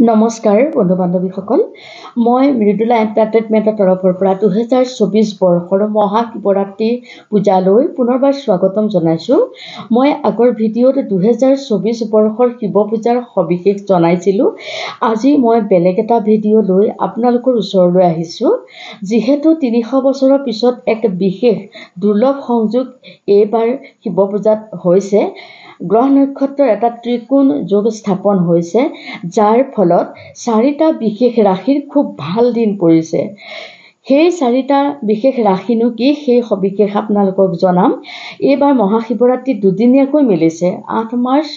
নমস্কাৰ বন্ধু বান্ধৱীসকল, মই মৃদুলা এণ্টাৰটেইনমেণ্টৰ তৰফৰ পৰা 2024 বৰ্ষৰ মহাশিৱৰাত্ৰি পূজালৈ পুনৰবাৰ স্বাগতম জনাইছোঁ। মই আগৰ ভিডিঅ'ত 2024 বৰ্ষৰ শিৱ পূজাৰ সবিশেষ জনাইছিলোঁ। আজি মই বেলেগ এটা ভিডিঅ' লৈ আপোনালোকৰ ওচৰলৈ আহিছোঁ। যিহেতু 300 বছৰৰ পিছত এক বিশেষ দুৰ্লভ সংযোগ এইবাৰ শিৱ পূজাত হৈছে, গ্ৰহ নক্ষত্ৰৰ এটা ত্ৰিকোণ যোগ স্থাপন হৈছে, যাৰ ফলত 4টা বিশেষ ৰাশিৰ খুব ভাল দিন পৰিছে। সেই 4টা বিশেষ ৰাশিনো কি, সেই সবিশেষ আপোনালোকক জনাম। এইবাৰ মহাশিৱৰাত্ৰি দুদিনীয়াকৈ মিলিছে। 8 মাৰ্চ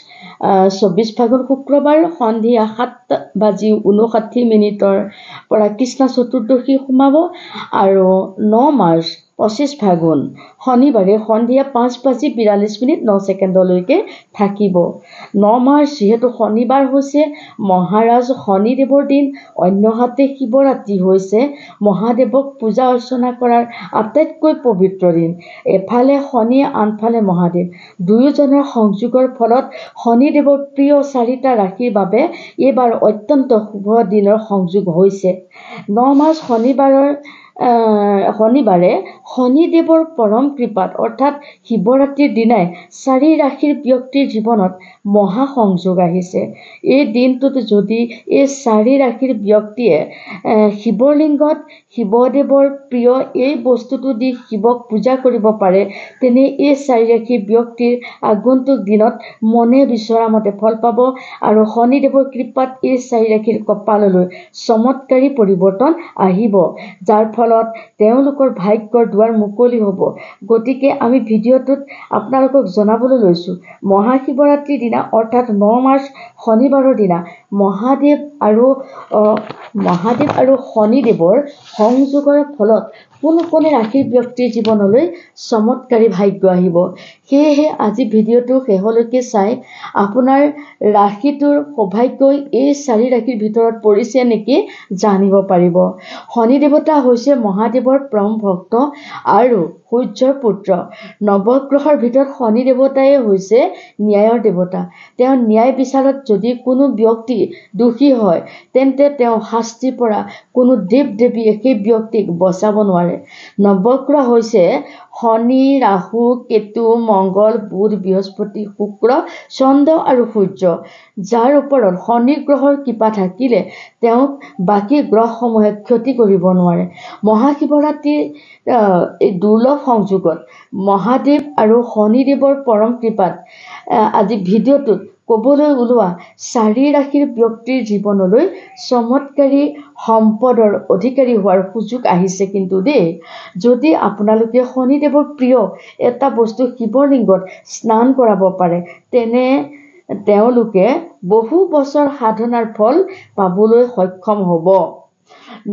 24 ফাগুন শুক্ৰবাৰ সন্ধিয়া 7:59 পৰা কৃষ্ণ চতুৰ্দশী সোমাব আৰু 9 মাৰ্চ 25 ফাগুন শনিবাৰে সন্ধিয়া 5:42 থাকিব। 9 মাৰ্চ যিহেতু শনিবাৰ হৈছে মহাৰাজ শনিদেৱৰ দিন, অন্যহাতে শিৱৰাত্ৰি হৈছে মহাদেৱক পূজা অৰ্চনা কৰাৰ আটাইতকৈ পবিত্ৰ দিন। এফালে শনি, আনফালে মহাদেৱ, দুয়োজনৰ সংযোগৰ ফলত শনিদেৱৰ প্ৰিয় 4টা ৰাশিৰ বাবে এইবাৰ অত্যন্ত শুভ দিনৰ সংযোগ হৈছে। 9 মাৰ্চ শনিবাৰে শনিদেৱৰ পৰম কৃপাত অৰ্থাৎ শিৱৰাত্ৰিৰ দিনাই 4 ৰাশিৰ ব্যক্তিৰ জীৱনত মহাসংযোগ আহিছে। এই দিনটোত যদি এই 4 ৰাশিৰ ব্যক্তিয়ে শিৱলিংগত শিৱদেৱৰ প্ৰিয় এই বস্তুটো দি শিৱক পূজা কৰিব পাৰে, তেনে এই 4 ৰাশিৰ ব্যক্তিৰ আগন্তুক দিনত মনে বিচৰা মতে ফল পাব আৰু শনিদেৱৰ কৃপাত এই 4 ৰাশিৰ কপাললৈ চমৎকাৰী পৰিৱৰ্তন আহিব, যাৰ ফলত তেওঁলোকৰ ভাগ্যৰ দুৱাৰ মুকলি হ'ব। গতিকে আমি ভিডিঅ'টোত আপোনালোকক জনাবলৈ লৈছোঁ, মহাশিৱৰাত্ৰিৰ দিনা অৰ্থাৎ 9 মাৰ্চ শনিবাৰৰ দিনা মহাদেৱ আৰু শনিদেৱৰ সংযোগৰ ফলত কোন ৰাশিৰ ব্যক্তিৰ জীৱনলৈ চমৎকাৰী ভাগ্য আহিব। সেয়েহে আজি ভিডিঅ'টো শেষলৈকে চাই আপোনাৰ ৰাশিটোৰ সৌভাগ্যই এই 4 ৰাশিৰ ভিতৰত পৰিছে নেকি জানিব পাৰিব। শনি দেৱতা হৈছে মহাদেৱৰ পৰম ভক্ত আৰু সূৰ্যৰ পুত্ৰ। নৱগ্ৰহৰ ভিতৰত শনি দেৱতাই হৈছে ন্যায়ৰ দেৱতা। তেওঁ ন্যায় বিচাৰত যদি কোনো ব্যক্তি দোষী হয়, তেন্তে তেওঁ শাস্তিৰ পৰা কোনো দেৱ দেৱীয়ে সেই ব্যক্তিক বচাব নোৱাৰে। নৱগ্ৰহ হৈছে শনি, ৰাহু, কেতু, মংগল, বুধ, বৃহস্পতি, শুক্ৰ, চন্দ্ৰ আৰু সূৰ্য, যাৰ ওপৰত শনি গ্ৰহৰ কৃপা থাকিলে তেওঁক বাকী গ্ৰহসমূহে ক্ষতি কৰিব নোৱাৰে। মহাশিৱৰাত্ৰিৰ এই দুৰ্লভ সংযোগত মহাদেৱ আৰু শনিদেৱৰ পৰম কৃপাত আজি ভিডিঅ'টোত ক'বলৈ ওলোৱা 4 ৰাশিৰ ব্যক্তিৰ জীৱনলৈ চমৎকাৰী সম্পদৰ অধিকাৰী হোৱাৰ সুযোগ আহিছে। কিন্তু যদি আপোনালোকে শনিদেৱৰ প্ৰিয় এটা বস্তু শিৱলিংগত স্নান কৰাব পাৰে, তেনে তেওঁলোকে বহু বছৰ সাধনাৰ ফল পাবলৈ সক্ষম হ'ব।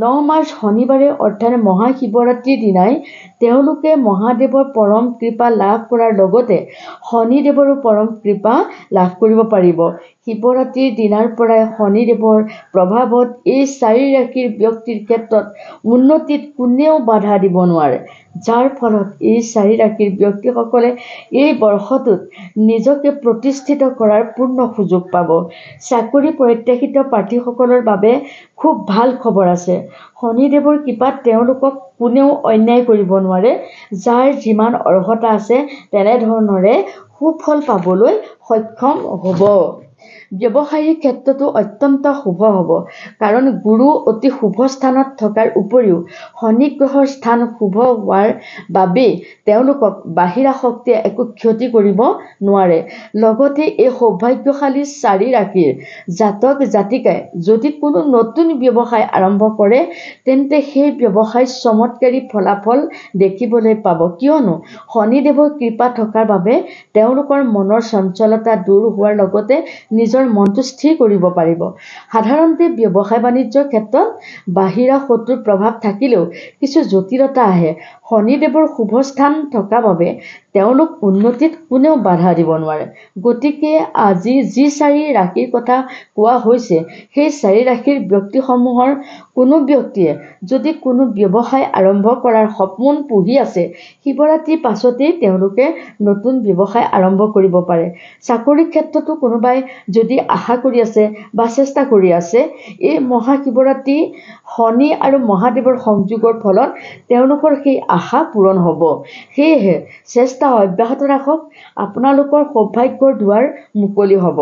9 মাৰ্চ শনিবাৰে অৰ্থাৎ মহাশিৱৰাত্ৰিৰ দিনাই তেওঁলোকে মহাদেৱৰ পৰম কৃপা লাভ কৰাৰ লগতে শনিদেৱৰো পৰম কৃপা লাভ কৰিব পাৰিব। শিৱৰাত্ৰিৰ দিনাৰ পৰাই শনিদেৱৰ প্ৰভাৱত এই 4 ৰাশিৰ ব্যক্তিৰ ক্ষেত্ৰত উন্নতিত কোনেও বাধা দিব নোৱাৰে, যাৰ ফলত এই 4 ৰাশিৰ ব্যক্তিসকলে এই বৰ্ষটোত নিজকে প্ৰতিষ্ঠিত কৰাৰ পূৰ্ণ সুযোগ পাব। চাকৰি প্ৰত্যাশিত প্ৰাৰ্থীসকলৰ বাবে খুব ভাল খবৰ আছে। শনিদেৱৰ কৃপাত তেওঁলোকক কোনেও অন্যায় কৰিব নোৱাৰে। যাৰ যিমান অৰ্হতা আছে তেনেধৰণৰে সুফল পাবলৈ সক্ষম হ'ব। ব্যৱসায়িক ক্ষেত্ৰতো অত্যন্ত শুভ হ'ব, কাৰণ গুৰু অতি শুভ স্থানত থকাৰ উপৰিও শনি গ্ৰহৰ স্থান শুভ হোৱাৰ বাবেই তেওঁলোকক বাহিৰা শক্তিয়ে একো ক্ষতি কৰিব নোৱাৰে। লগতে এই সৌভাগ্যশালী 4 ৰাশিৰ জাতক জাতিকাই যদি কোনো নতুন ব্যৱসায় আৰম্ভ কৰে, তেন্তে সেই ব্যৱসায়ত চমৎকাৰী ফলাফল দেখিবলৈ পাব, কিয়নো শনিদেৱৰ কৃপা থকাৰ বাবে তেওঁলোকৰ মনৰ চঞ্চলতা দূৰ হোৱাৰ লগতে নিজৰ মনটো স্থিৰ কৰিব পাৰিব। সাধাৰণতে ব্যৱসায় বাণিজ্যৰ ক্ষেত্ৰত বাহিৰা শত্ৰুৰ প্ৰভাৱ থাকিলেও কিছু জটিলতা আহে। শনিদেৱৰ শুভ স্থান থকা বাবে তেওঁলোক উন্নতিত কোনেও বাধা দিব নোৱাৰে। গতিকে আজি যি 4 ৰাশিৰ কথা কোৱা হৈছে, সেই 4 ৰাশিৰ ব্যক্তিসমূহৰ কোনো ব্যক্তিয়ে যদি কোনো ব্যৱসায় আৰম্ভ কৰাৰ সপোন পুহি আছে, শিৱৰাত্ৰিৰ পাছতেই তেওঁলোকে নতুন ব্যৱসায় আৰম্ভ কৰিব পাৰে। চাকৰিৰ ক্ষেত্ৰতো কোনোবাই যদি আশা কৰি আছে বা চেষ্টা কৰি আছে, এই মহাশিৱৰাত্ৰি শনি আৰু মহাদেৱৰ সংযোগৰ ফলত তেওঁলোকৰ সেই আশা পূৰণ হ'ব। সেয়েহে চেষ্টা অব্যাহত ৰাখক, আপোনালোকৰ সৌভাগ্যৰ দুৱাৰ মুকলি হ'ব।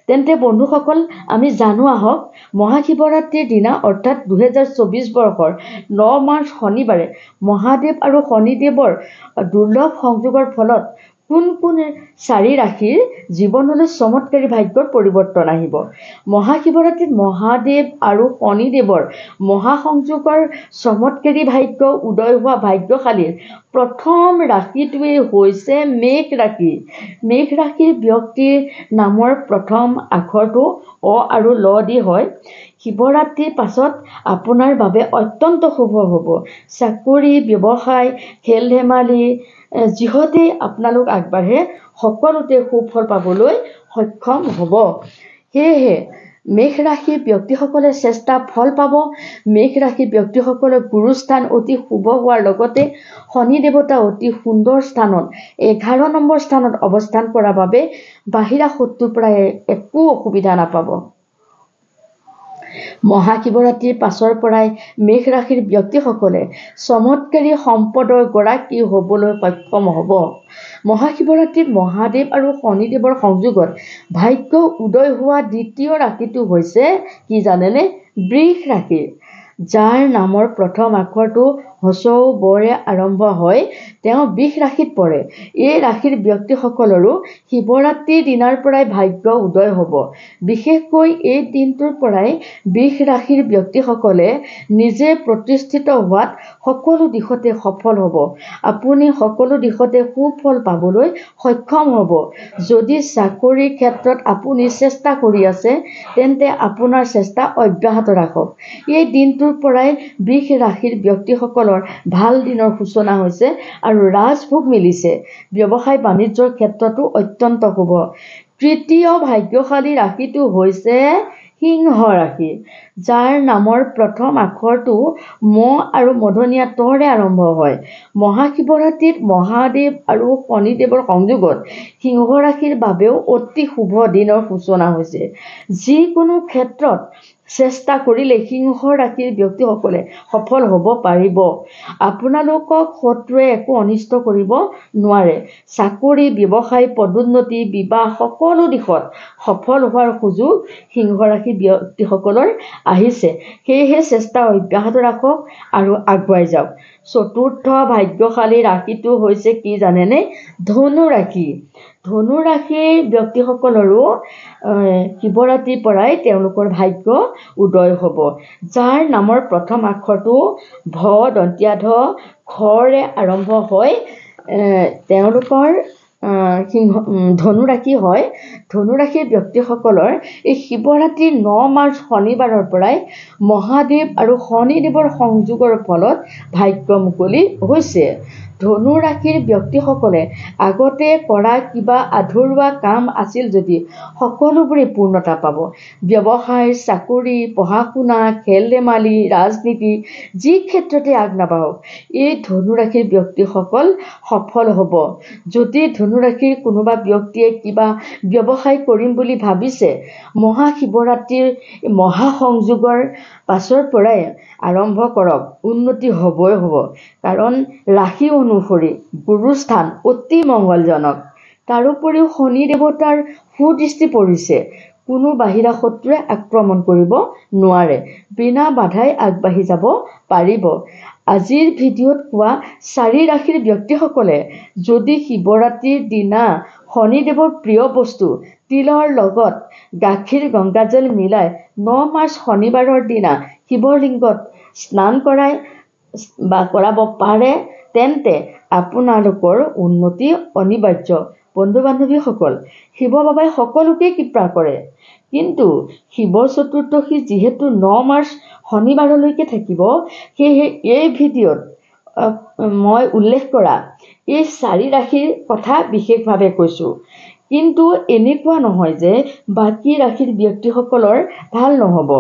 তেন্তে বন্ধুসকল, আমি জানো আহক, মহাশিৱৰাত্ৰিৰ দিনা অৰ্থাৎ 2024 বৰ্ষৰ 9 মাৰ্চ শনিবাৰে মহাদেৱ আৰু শনিদেৱৰ দুৰ্লভ সংযোগৰ ফলত কোন কোন 4 ৰাশিৰ জীৱনলৈ চমৎকাৰী ভাগ্যৰ পৰিৱৰ্তন আহিব। মহাশিৱৰাত্ৰিত মহাদেৱ আৰু শনিদেৱৰ মহাসংযোগৰ চমৎকাৰী ভাগ্য উদয় হোৱা ভাগ্যশালীৰ প্ৰথম ৰাশিটোৱেই হৈছে মেষ ৰাশি। মেষ ৰাশিৰ ব্যক্তিৰ নামৰ প্ৰথম আখৰটো অ আৰু ল দি হয়। শিৱৰাত্ৰিৰ পাছত আপোনাৰ বাবে অত্যন্ত শুভ হ'ব। চাকৰি, ব্যৱসায়, খেল ধেমালি যিহতেই আপোনালোক আগবাঢ়ে সকলোতে সুফল পাবলৈ সক্ষম হ'ব। সেয়েহে মেষ ৰাশিৰ ব্যক্তিসকলে চেষ্টা ফল পাব। মেষ ৰাশিৰ ব্যক্তিসকলৰ গুৰুস্থান অতি শুভ হোৱাৰ লগতে শনি দেৱতা অতি সুন্দৰ স্থানত 11 নম্বৰ স্থানত অৱস্থান কৰাৰ বাবে বাহিৰা শত্ৰুৰ পৰা একো অসুবিধা নাপাব। মহাশিৱৰাত্ৰিৰ পাছৰ পৰাই মেষ ৰাশিৰ ব্যক্তিসকলে চমৎকাৰী সম্পদৰ গৰাকী হ'বলৈ সক্ষম হ'ব। মহাশিৱৰাত্ৰিত মহাদেৱ আৰু শনিদেৱৰ সংযোগত ভাগ্য উদয় হোৱা দ্বিতীয় ৰাশিটো হৈছে কি জানেনে? বৃষ ৰাশি। যাৰ নামৰ প্ৰথম আখৰটো হচৌ বৰে আৰম্ভ হয়, তেওঁ বৃষ ৰাশিত পৰে। এই ৰাশিৰ ব্যক্তিসকলৰো শিৱৰাত্ৰিৰ দিনাৰ পৰাই ভাগ্য উদয় হ'ব। বিশেষকৈ এই দিনটোৰ পৰাই বৃষ ৰাশিৰ ব্যক্তিসকলে নিজে প্ৰতিষ্ঠিত হোৱাত সকলো দিশতে সফল হ'ব। আপুনি সকলো দিশতে সুফল পাবলৈ সক্ষম হ'ব। যদি চাকৰিৰ ক্ষেত্ৰত আপুনি চেষ্টা কৰি আছে, তেন্তে আপোনাৰ চেষ্টা অব্যাহত ৰাখক। এই দিনটোৰ পৰাই বৃষ ৰাশিৰ ব্যক্তিসকলৰ ভাল দিনৰ সূচনা হৈছে আৰু ৰাজভোগ মিলিছে। ব্যৱসায় বাণিজ্যৰ ক্ষেত্ৰতো অত্যন্ত শুভ। তৃতীয় ভাগ্যশালী ৰাশিটো হৈছে সিংহ ৰাশি। যাৰ নামৰ প্ৰথম আখৰটো ম আৰু মধনীয়া তৰে আৰম্ভ হয়। মহাশিৱৰাত্ৰিত মহাদেৱ আৰু শনিদেৱৰ সংযোগত সিংহ ৰাশিৰ বাবেও অতি শুভ দিনৰ সূচনা হৈছে। যিকোনো ক্ষেত্ৰত চেষ্টা কৰিলে সিংহ ৰাশিৰ ব্যক্তিসকলে সফল হ'ব পাৰিব। আপোনালোকক শত্ৰুৱে একো অনিষ্ট কৰিব নোৱাৰে। চাকৰি, ব্যৱসায়, পদোন্নতি, বিবাহ সকলো দিশত সফল হোৱাৰ সুযোগ সিংহ ৰাশিৰ ব্যক্তিসকলৰ আহিছে। সেয়েহে চেষ্টা অব্যাহত ৰাখক আৰু আগুৱাই যাওক। চতুৰ্থ ভাগ্যশালী ৰাশিটো হৈছে কি জানেনে? ধনু ৰাশি। ধনু ৰাশিৰ ব্যক্তিসকলৰো শিৱৰাত্ৰিৰ পৰাই তেওঁলোকৰ ভাগ্য উদয় হ'ব। যাৰ নামৰ প্ৰথম আখৰটো ভ দন্তীয়া ধ খৰে আৰম্ভ হয়, তেওঁলোকৰ ধনু ৰাশি হয়। ধনু ৰাশিৰ ব্যক্তিসকলৰ এই শিৱৰাত্ৰিৰ 9 মাৰ্চ শনিবাৰৰ পৰাই মহাদেৱ আৰু শনিদেৱৰ সংযোগৰ ফলত ভাগ্য মুকলি হৈছে। ধনু ৰাশিৰ ব্যক্তিসকলে আগতে কৰা কিবা আধৰুৱা কাম আছিল যদি সকলোবোৰে পূৰ্ণতা পাব। ব্যৱসায়, চাকৰি, পঢ়া শুনা, খেল ধেমালি, ৰাজনীতি যি ক্ষেত্ৰতে আগ নাবাঢ়ক, এই ধনু ৰাশিৰ ব্যক্তিসকল সফল হ'ব। যদি ধনু ৰাশিৰ কোনোবা ব্যক্তিয়ে কিবা ব্যৱসায় কৰিম বুলি ভাবিছে, মহাশিৱৰাত্ৰিৰ মহাসংযোগৰ পাছৰ পৰাই আৰম্ভ কৰক। উন্নতি হ'বই হ'ব। কাৰণ ৰাশি অনুসৰি গুৰুস্থান অতি মংগলজনক। তাৰোপৰিও শনি দেৱতাৰ সুদৃষ্টি পৰিছে। কোনো বাহিৰা শত্ৰুৱে আক্ৰমণ কৰিব নোৱাৰে। বিনা বাধাই আগবাঢ়ি যাব পাৰিব। আজিৰ ভিডিঅ'ত কোৱা 4 ৰাশিৰ ব্যক্তিসকলে যদি শিৱৰাত্ৰিৰ দিনা শনিদেৱৰ প্ৰিয় বস্তু তিলৰ লগত গাখীৰ গংগাজল মিলাই 9 মাৰ্চ শনিবাৰৰ দিনা শিৱলিংগত স্নান কৰাব পাৰে, তেন্তে আপোনালোকৰ উন্নতি অনিবাৰ্য। বন্ধু বান্ধৱীসকল, শিৱ বাবাই সকলোকে কৃপা কৰে, কিন্তু শিৱ চতুৰ্দশী যিহেতু 9 মাৰ্চ শনিবাৰলৈকে থাকিব, সেয়েহে এই ভিডিঅ'ত মই উল্লেখ কৰা এই 4 ৰাশিৰ কথা বিশেষভাৱে কৈছোঁ। কিন্তু এনেকুৱা নহয় যে বাকী ৰাশিৰ ব্যক্তিসকলৰ ভাল নহ'ব।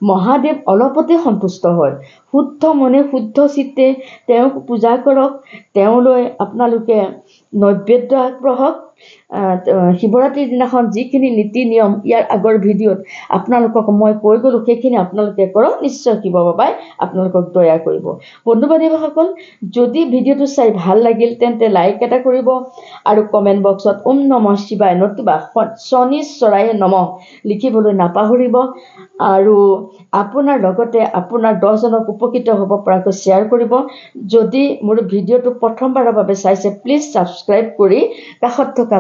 মহাদেৱ অলপতে সন্তুষ্ট হয়। শুদ্ধ মনে শুদ্ধ চিত্তে তেওঁক পূজা কৰক, তেওঁলৈ আপোনালোকে নৈবেদ্য আগবঢ়াওক। শিৱৰাত্ৰিৰ দিনাখন যিখিনি নীতি নিয়ম ইয়াৰ আগৰ ভিডিঅ'ত আপোনালোকক মই কৈ গ'লোঁ, সেইখিনি আপোনালোকে কৰক, নিশ্চয় শিৱ বাবাই আপোনালোকক দয়া কৰিব। বন্ধু বান্ধৱীসকল, যদি ভিডিঅ'টো চাই ভাল লাগিল তেন্তে লাইক এটা কৰিব আৰু কমেণ্ট বক্সত ওম নমঃ শিৱায় নতুবা শনিশ্বৰায় নমঃ লিখিবলৈ নাপাহৰিব। আৰু আপোনাৰ লগতে আপোনাৰ 10জনক উপকৃত হ'ব পৰাকৈ শ্বেয়াৰ কৰিব। যদি মোৰ ভিডিঅ'টো প্ৰথমবাৰৰ বাবে চাইছে প্লিজ ছাবস্ক্ৰাইব কৰি কাষত থকা